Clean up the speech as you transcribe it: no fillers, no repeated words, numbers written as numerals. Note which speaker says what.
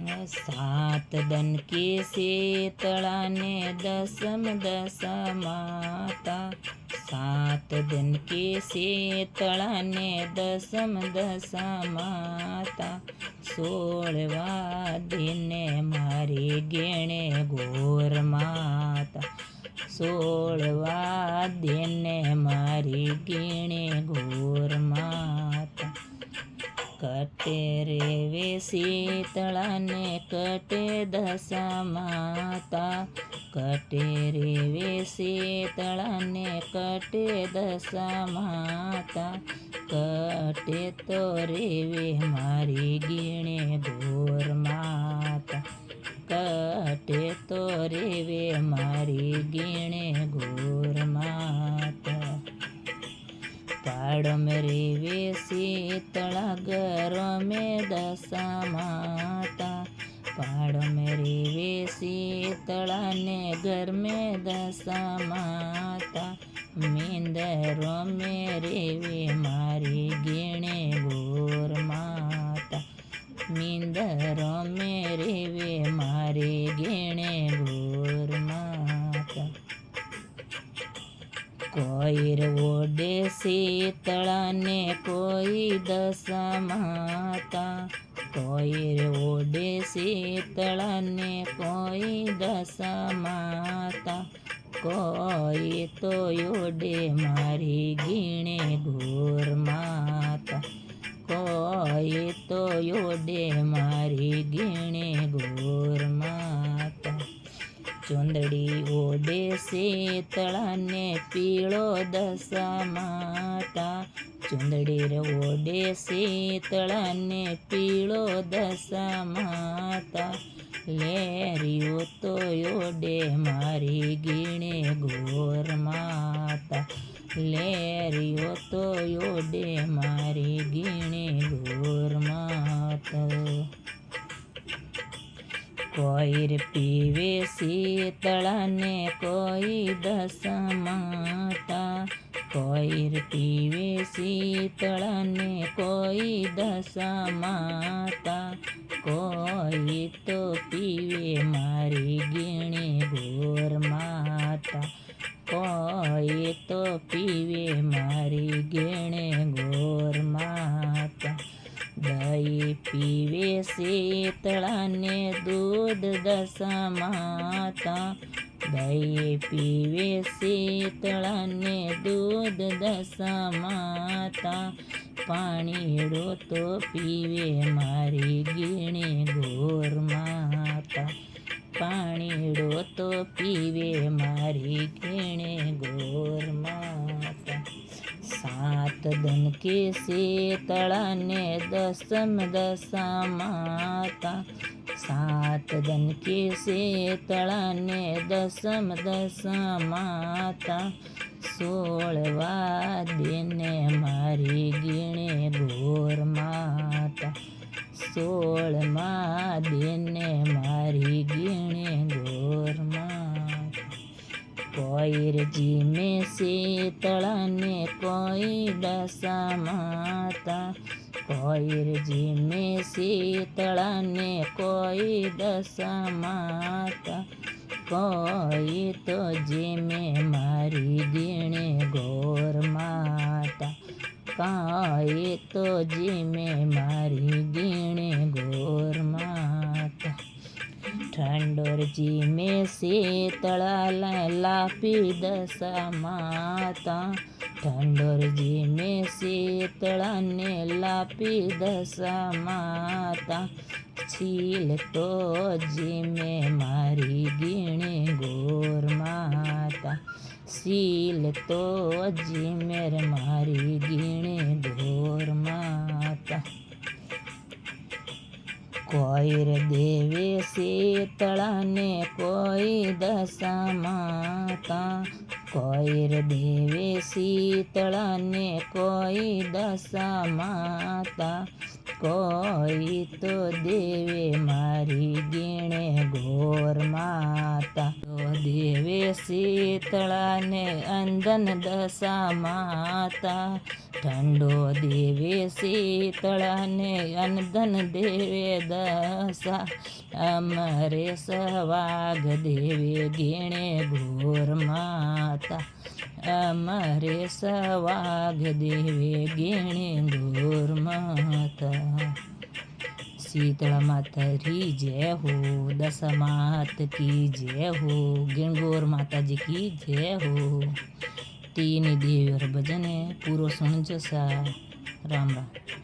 Speaker 1: सात दन के शीतला ने दसम दशा माता। सात दिन के शीतला ने दसम दशा माता। 16वा दिने मारी गीणे घोर माता। 16वा दिने मारी गीणे घोर माता। कटे रे शीतला ने कटे दशा माता। कटे रे शीतला ने कटे दशा माता। कटे तो रेवे मारी गीणे घोर माता। कटे तो रेवे मारी गीणे घोर माता। पाड़ में रेवे शीतला घर में दशा माता। पाड़ में रेवे शीतला ने घर में दशा माता। मींदरों में रेवे मारी गीणे घोर माता। मींदरों में रेवे मारी गीणे घोर माता। कोई ओडे शीतला ने कोई दशा माता। कोई ओडे शीतला ने कोई दशा माता। कोई तो ओडे मारी गीणे घोर माता। कोई तो ओडे मारी गीणे घोर माता। चुंदड़ी ओडे शीतला ने पीळो दशा माता। चुंदड़ी ओडे शीतला ने पीळो दशा माता। लेरियो तो ओडे मारी गीणे घोर माता। लेरियो तो ओडे मारी गीणे घोर माता। कोई पीवे शीतला ने कोई दशा माता। कोई पीवे शीतला ने कोई दशा माता। कोई तो पीवे मारी गीणे घोर माता। कोई तो पीवे मारी गीणे घोर माता। दही पीवे शीतला ने दूध दशा माता। दही पीवे शीतला ने दूध दशा माता। पाणीड़ो तो पीवे मारी गीणे घोर माता। पाणीड़ो तो पीवे मारी गीणे घोर माता। सात दिन के शीतला ने दसम दशा माता। सात दिन के शीतला ने दसम दशा माता। 16वा दिने मारी गीणे घोर माता। 16मा दिने मारी गीणे घोर माता। कोई जी में शीतला ने कोई दशा माता। कोई जी में शीतला ने कोई दशा माता। कोई तो जी में मारी गीणे घोर माता। कोई तो जी में मारी गीणे घोर माता। ठंडोर जी में शीतला लापी दशा माता। ठंडोर जी में शीतला ने लापी दशा माता। छील तो जी में मारी गीणे घोर माता। सील तो जी मेर मारी गीणे घोर माता। कोई देवे शीतला ने कोई दशा माता। कोई देवे शीतला ने कोई दशा माता। કોઈ તો દેવે મારી ગીણે ઘોર માતા દેવે શીતળાને અંદન દશા માતા ઠંડો દેવે શીતળાને અંદન દેવે દશા અમરે સવાગ દેવે ગીણે ઘોર માતા અમરે સવાગ દેવે ગીણે ઘોર માતા शीतला माता री जय हो दशा मात की जय हो गिणगोर माता जी की जय हो तीन देवर भजन पूरो सुन जसा राम राम।